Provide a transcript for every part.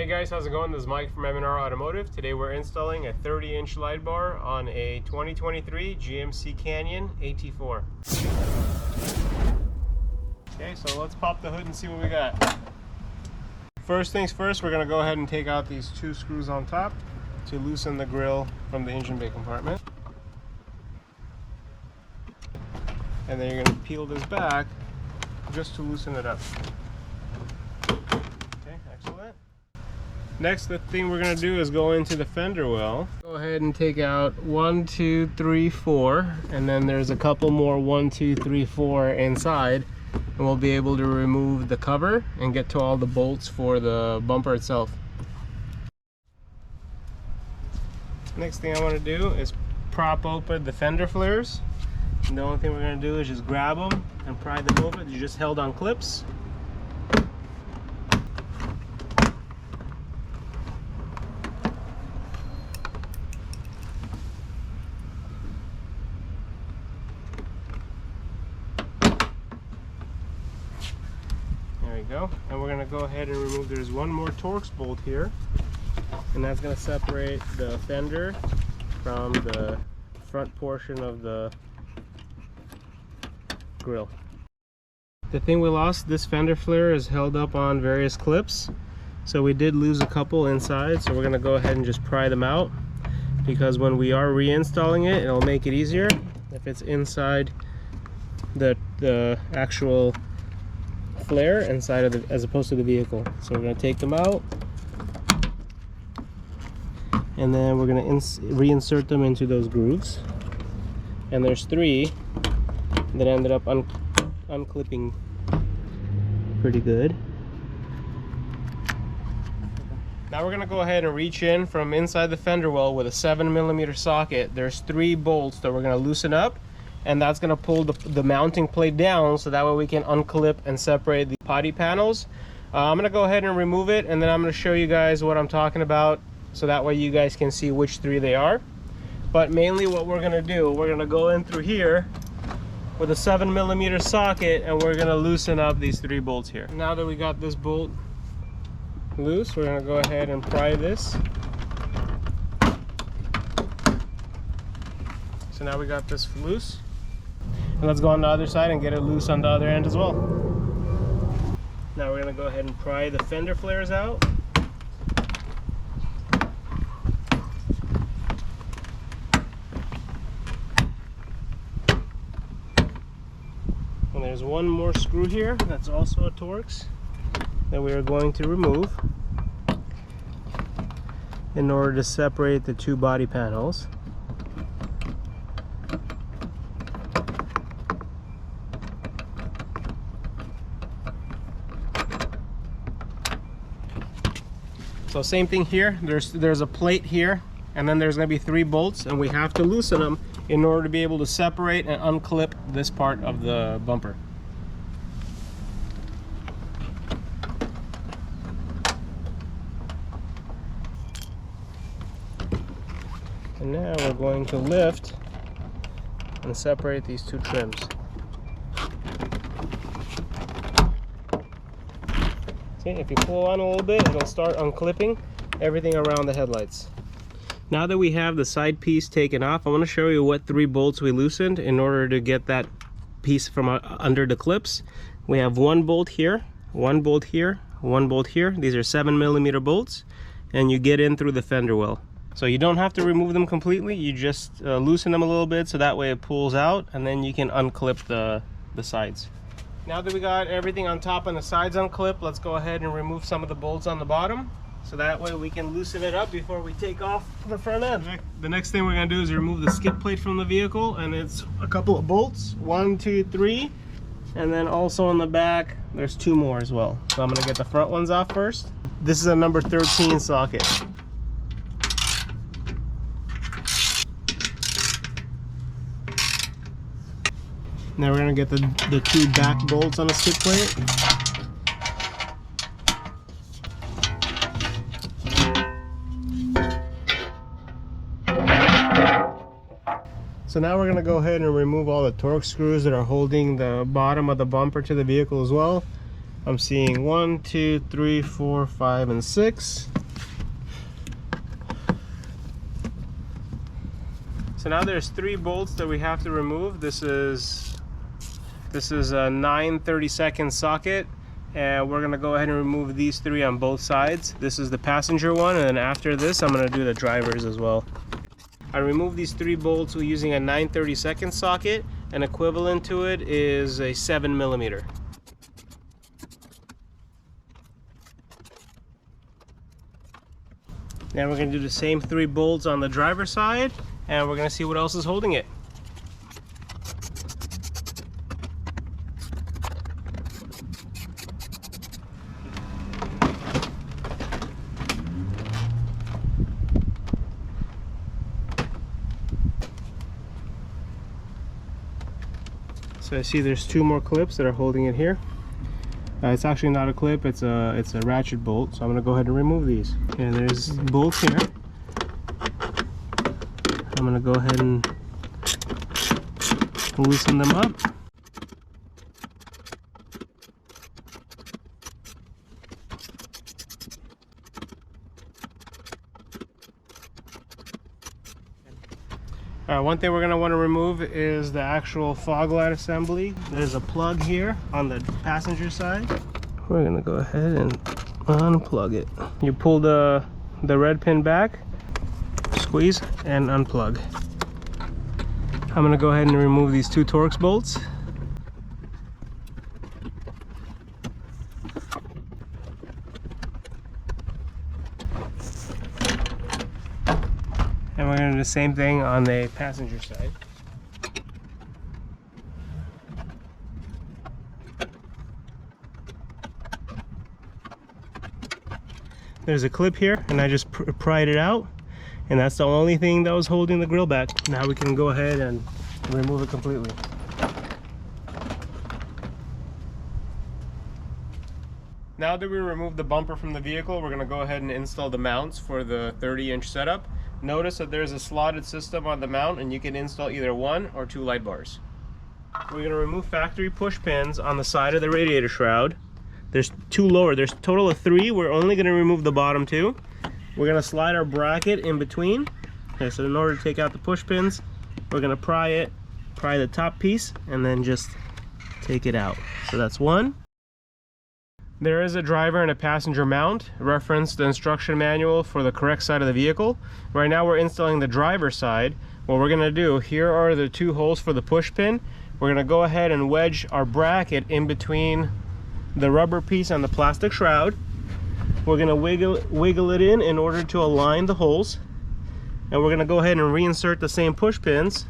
Hey guys, how's it going? This is Mike from M&R Automotive. Today we're installing a 30-inch light bar on a 2023 GMC Canyon AT4. Okay, so let's pop the hood and see what we got. First things first, we're going to go ahead and take out these two screws on top to loosen the grille from the engine bay compartment. And then you're going to peel this back just to loosen it up. Okay, excellent. Next, the thing we're going to do is go into the fender well. Go ahead and take out 1, 2, 3, 4, and then there's a couple more 1, 2, 3, 4 inside, and we'll be able to remove the cover and get to all the bolts for the bumper itself. Next thing I want to do is prop open the fender flares. And the only thing we're going to do is just grab them and pry them open. They're just held on clips. There we go. And we're going to go ahead and remove, there's one more Torx bolt here, and that's going to separate the fender from the front portion of the grill. The thing we lost, this fender flare is held up on various clips, so we did lose a couple inside, so we're going to go ahead and just pry them out, because when we are reinstalling it, it'll make it easier if it's inside the actual flare inside of the, as opposed to the vehicle. So we're going to take them out, and then we're going to reinsert them into those grooves, and there's 3 that ended up unclipping pretty good. Now we're going to go ahead and reach in from inside the fender well with a 7mm socket. There's 3 bolts that we're going to loosen up, and that's going to pull the mounting plate down, so that way we can unclip and separate the body panels. I'm going to go ahead and remove it, and then I'm going to show you guys what I'm talking about, so that way you guys can see which 3 they are. But mainly what we're going to do, we're going to go in through here with a 7mm socket, and we're going to loosen up these 3 bolts here. Now that we got this bolt loose, we're going to go ahead and pry this. So now we got this loose, and let's go on the other side and get it loose on the other end as well. Now we're going to go ahead and pry the fender flares out. And there's one more screw here that's also a Torx that we are going to remove in order to separate the 2 body panels. So same thing here, there's a plate here, and then there's going to be 3 bolts, and we have to loosen them in order to be able to separate and unclip this part of the bumper. And now we're going to lift and separate these 2 trims. See, if you pull on a little bit, it'll start unclipping everything around the headlights. Now that we have the side piece taken off, I want to show you what 3 bolts we loosened in order to get that piece from under the clips. We have 1 bolt here, 1 bolt here, 1 bolt here. These are 7mm bolts, and you get in through the fender well. So you don't have to remove them completely, you just loosen them a little bit so that way it pulls out, and then you can unclip the sides. Now that we got everything on top and the sides unclipped, let's go ahead and remove some of the bolts on the bottom, so that way we can loosen it up before we take off the front end. The next thing we're going to do is remove the skid plate from the vehicle, and it's a couple of bolts, 1, 2, 3, and then also on the back there's 2 more as well. So I'm going to get the front ones off first. This is a number 13 socket. Now we're going to get the 2 back bolts on the skid plate. So now we're going to go ahead and remove all the Torx screws that are holding the bottom of the bumper to the vehicle as well. I'm seeing 1, 2, 3, 4, 5, and 6. So now there's 3 bolts that we have to remove. This is a 9/32 socket, and we're gonna go ahead and remove these 3 on both sides. This is the passenger one, and then after this I'm gonna do the driver's as well. I removed these 3 bolts using a 9/32 socket, and equivalent to it is a 7mm. Now we're going to do the same 3 bolts on the driver's side, and we're going to see what else is holding it. So I see there's 2 more clips that are holding it here. It's actually not a clip, it's a ratchet bolt, so I'm going to go ahead and remove these. And there's bolts here. I'm going to go ahead and loosen them up. One thing we're going to want to remove is the actual fog light assembly. There's a plug here on the passenger side. We're going to go ahead and unplug it. You pull the red pin back, squeeze, and unplug. I'm going to go ahead and remove these 2 Torx bolts. And we're going to do the same thing on the passenger side. There's a clip here, and I just pried it out, and that's the only thing that was holding the grill back. Now we can go ahead and remove it completely. Now that we removed the bumper from the vehicle, we're going to go ahead and install the mounts for the 30-inch setup. Notice that there's a slotted system on the mount, and you can install either 1 or 2 light bars. We're going to remove factory push pins on the side of the radiator shroud. There's 2 lower, there's a total of 3. We're only going to remove the bottom 2. We're going to slide our bracket in between. Okay, so in order to take out the push pins, we're going to pry the top piece, and then just take it out. So that's 1. There is a driver and a passenger mount. Reference the instruction manual for the correct side of the vehicle. Right now we're installing the driver's side. What we're going to do, here are the 2 holes for the push pin. We're going to go ahead and wedge our bracket in between the rubber piece and the plastic shroud. We're going to wiggle it in order to align the holes. And we're going to go ahead and reinsert the same push pins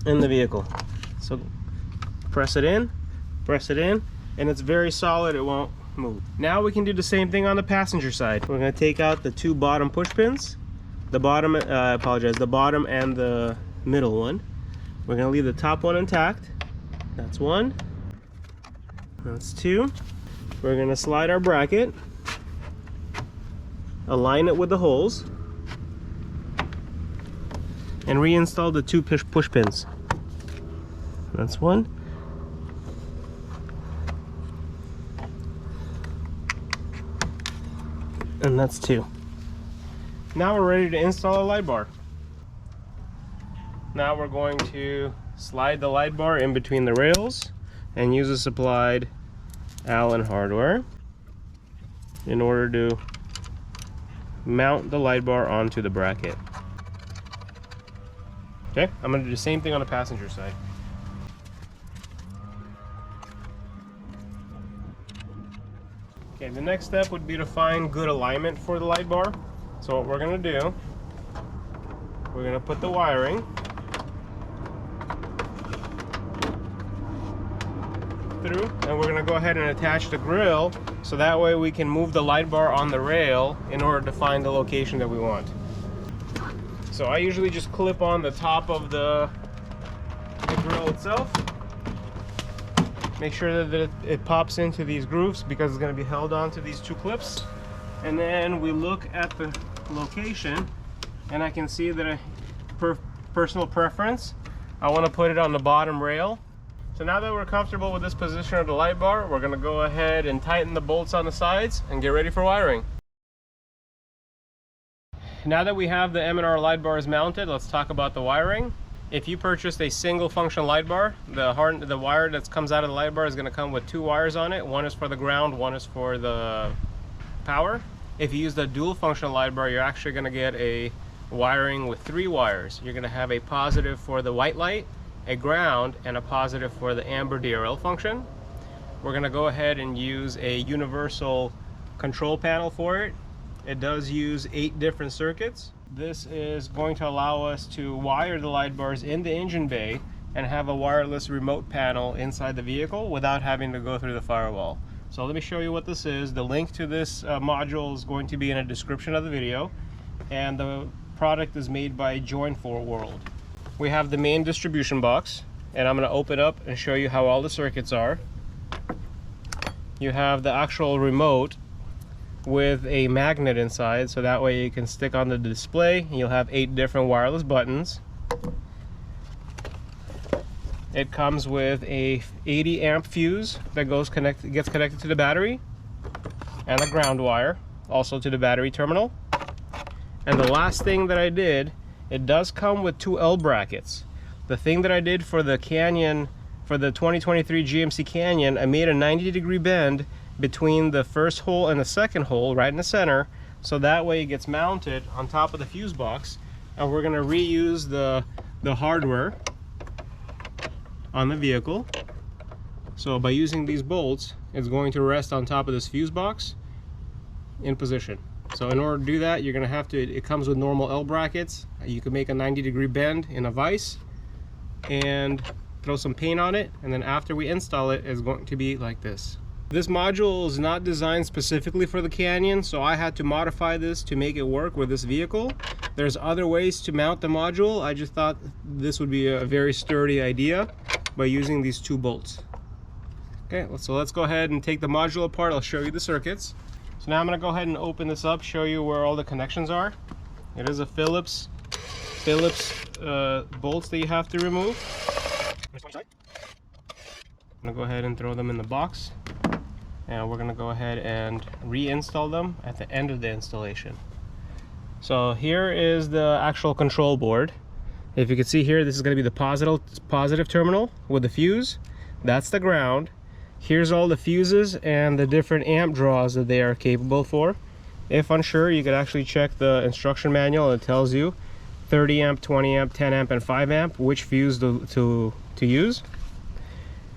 in the vehicle. So press it in, and it's very solid, it won't move. Now we can do the same thing on the passenger side. We're going to take out the 2 bottom push pins, the bottom and the middle one. We're going to leave the top one intact. That's 1. That's 2. We're going to slide our bracket, align it with the holes, and reinstall the 2 push pins. That's 1. And that's 2. Now we're ready to install a light bar. Now we're going to slide the light bar in between the rails and use the supplied Allen hardware in order to mount the light bar onto the bracket. Okay, I'm going to do the same thing on the passenger side. Okay, the next step would be to find good alignment for the light bar. So what we're going to do, we're going to put the wiring through, and we're going to go ahead and attach the grill, so that way we can move the light bar on the rail in order to find the location that we want. So I usually just clip on the top of the grill itself. Make sure that it pops into these grooves because it's going to be held onto these 2 clips. And then we look at the location, and I can see that personal preference, I want to put it on the bottom rail. So now that we're comfortable with this position of the light bar, we're going to go ahead and tighten the bolts on the sides and get ready for wiring. Now that we have the M&R light bars mounted, let's talk about the wiring. If you purchased a single function light bar, the wire that comes out of the light bar is going to come with 2 wires on it. One is for the ground, one is for the power. If you use the dual function light bar, you're actually going to get a wiring with 3 wires. You're going to have a positive for the white light, a ground, and a positive for the Amber DRL function. We're going to go ahead and use a universal control panel for it. It does use 8 different circuits. This is going to allow us to wire the light bars in the engine bay and have a wireless remote panel inside the vehicle without having to go through the firewall. So let me show you what this is. The link to this module is going to be in the description of the video, and the product is made by Join4 World. We have the main distribution box, and I'm going to open up and show you how all the circuits are. You have the actual remote with a magnet inside, so that way you can stick on the display and you'll have 8 different wireless buttons. It comes with a 80 amp fuse that gets connected to the battery, and a ground wire also to the battery terminal. And the last thing that I did, it does come with 2 L brackets. The thing that I did for the Canyon, for the 2023 GMC Canyon, I made a 90-degree bend between the first hole and the second hole right in the center, so that way it gets mounted on top of the fuse box. And we're going to reuse the hardware on the vehicle. So by using these bolts, it's going to rest on top of this fuse box in position. So in order to do that, you're going to have to, it comes with normal L brackets. You can make a 90-degree bend in a vise and throw some paint on it, and then after we install it, it's going to be like this. This module is not designed specifically for the Canyon, so I had to modify this to make it work with this vehicle. There's other ways to mount the module. I just thought this would be a very sturdy idea by using these 2 bolts. Okay, so let's go ahead and take the module apart. I'll show you the circuits. So now I'm going to go ahead and open this up, show you where all the connections are. It is a Phillips bolts that you have to remove. I'm going to go ahead and throw them in the box, and we're going to go ahead and reinstall them at the end of the installation. So here is the actual control board. If you can see here, this is going to be the positive terminal with the fuse. That's the ground. Here's all the fuses and the different amp draws that they are capable for. If unsure, you could actually check the instruction manual. It tells you 30 amp, 20 amp, 10 amp, and 5 amp, which fuse to use.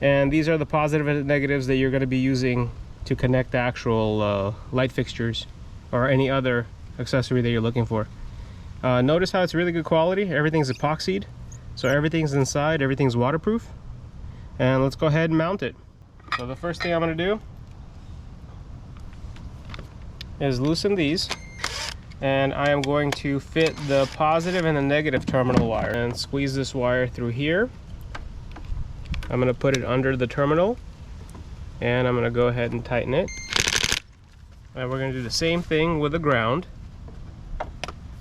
And these are the positive and negatives that you're going to be using to connect the actual light fixtures or any other accessory that you're looking for. Notice how it's really good quality. Everything's epoxied, so everything's inside, everything's waterproof. And let's go ahead and mount it. So the first thing I'm going to do is loosen these, and I am going to fit the positive and the negative terminal wire and squeeze this wire through here. I'm going to put it under the terminal, and I'm going to go ahead and tighten it. And we're going to do the same thing with the ground.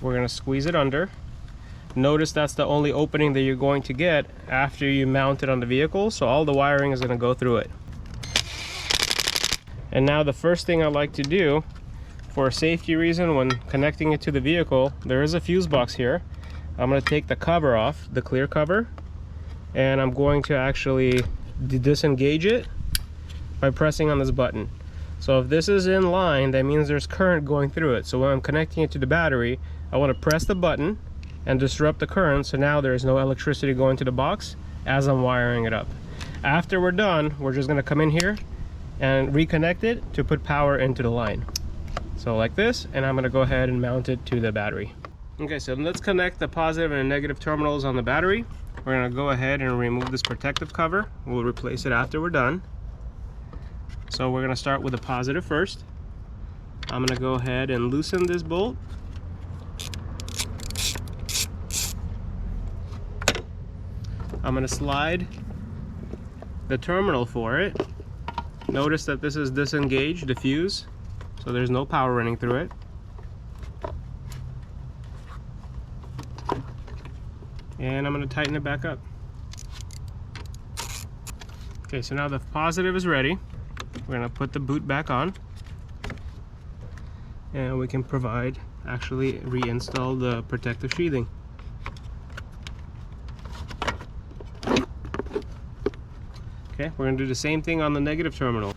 We're going to squeeze it under. Notice that's the only opening that you're going to get after you mount it on the vehicle, so all the wiring is going to go through it. And now the first thing I like to do, for a safety reason, when connecting it to the vehicle, there is a fuse box here. I'm going to take the cover off, the clear cover, and I'm going to actually disengage it by pressing on this button. So if this is in line, that means there's current going through it. So when I'm connecting it to the battery, I want to press the button and disrupt the current, so now there's no electricity going to the box as I'm wiring it up. After we're done, we're just going to come in here and reconnect it to put power into the line. So like this, and I'm going to go ahead and mount it to the battery. Okay, so let's connect the positive and negative terminals on the battery. We're going to go ahead and remove this protective cover. We'll replace it after we're done. So we're going to start with the positive first. I'm going to go ahead and loosen this bolt. I'm going to slide the terminal for it. Notice that this is disengaged, the fuse, so there's no power running through it. And I'm going to tighten it back up. Okay, so now the positive is ready. We're gonna put the boot back on, and we can actually reinstall the protective sheathing. Okay, we're gonna do the same thing on the negative terminal.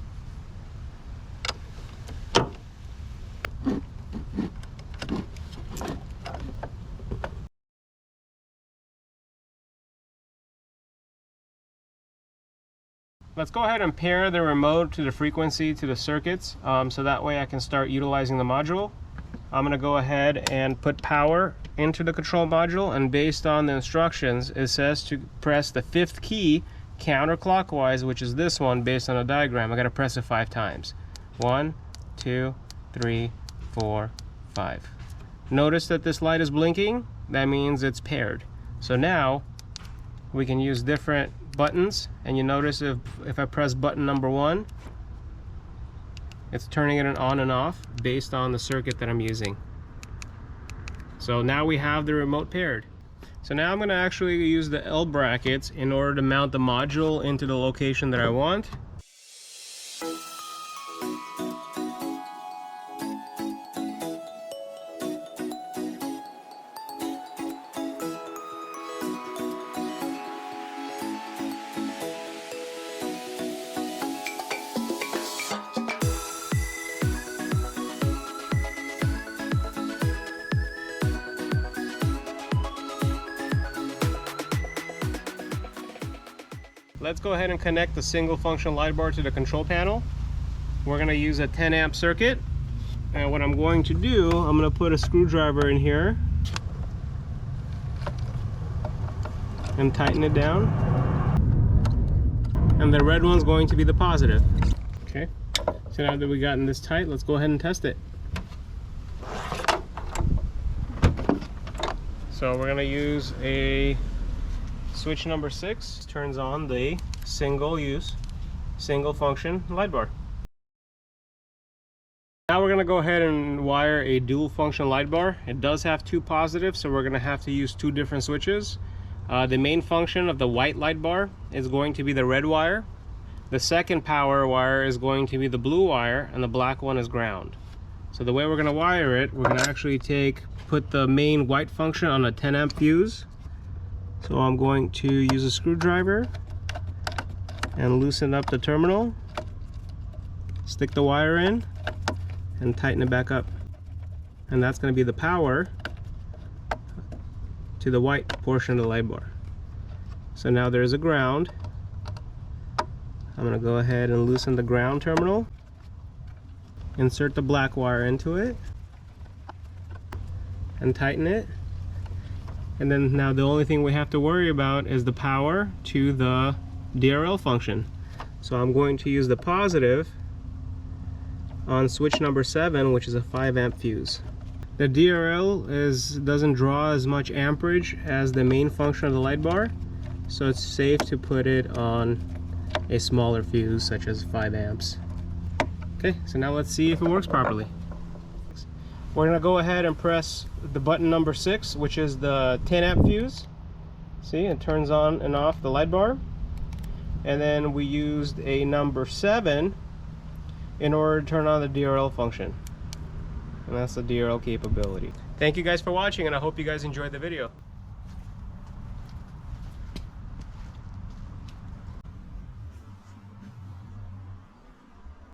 Let's go ahead and pair the remote to the frequency to the circuits, so that way I can start utilizing the module. I'm going to go ahead and put power into the control module, and based on the instructions it says to press the 5th key counterclockwise, which is this one based on the diagram. I got to press it 5 times. 1, 2, 3, 4, 5. Notice that this light is blinking. That means it's paired. So now we can use different buttons, and you notice if I press button number 1, it's turning it on and off based on the circuit that I'm using. So now we have the remote paired. So now I'm going to actually use the L brackets in order to mount the module into the location that I want. Let's go ahead and connect the single function light bar to the control panel. We're going to use a 10 amp circuit, and what I'm going to do, I'm going to put a screwdriver in here and tighten it down, and the red one's going to be the positive. Okay, so now that we've gotten this tight, let's go ahead and test it. So we're going to use a switch number 6, turns on the single function light bar. Now we're going to go ahead and wire a dual function light bar. It does have 2 positives, so we're going to have to use 2 different switches. The main function of the white light bar is going to be the red wire. The second power wire is going to be the blue wire, and the black one is ground. So the way we're going to wire it, we're going to actually put the main white function on a 10 amp fuse. So I'm going to use a screwdriver and loosen up the terminal, stick the wire in, and tighten it back up. And that's going to be the power to the white portion of the light bar. So now there's a ground. I'm going to go ahead and loosen the ground terminal, insert the black wire into it, and tighten it. And then now the only thing we have to worry about is the power to the DRL function. So I'm going to use the positive on switch number 7, which is a 5 amp fuse. The DRL doesn't draw as much amperage as the main function of the light bar, so it's safe to put it on a smaller fuse such as 5 amps. Okay, so now let's see if it works properly. We're going to go ahead and press the button number 6, which is the 10 amp fuse. See, it turns on and off the light bar. And then we used a number 7 in order to turn on the DRL function. And that's the DRL capability. Thank you guys for watching, and I hope you guys enjoyed the video.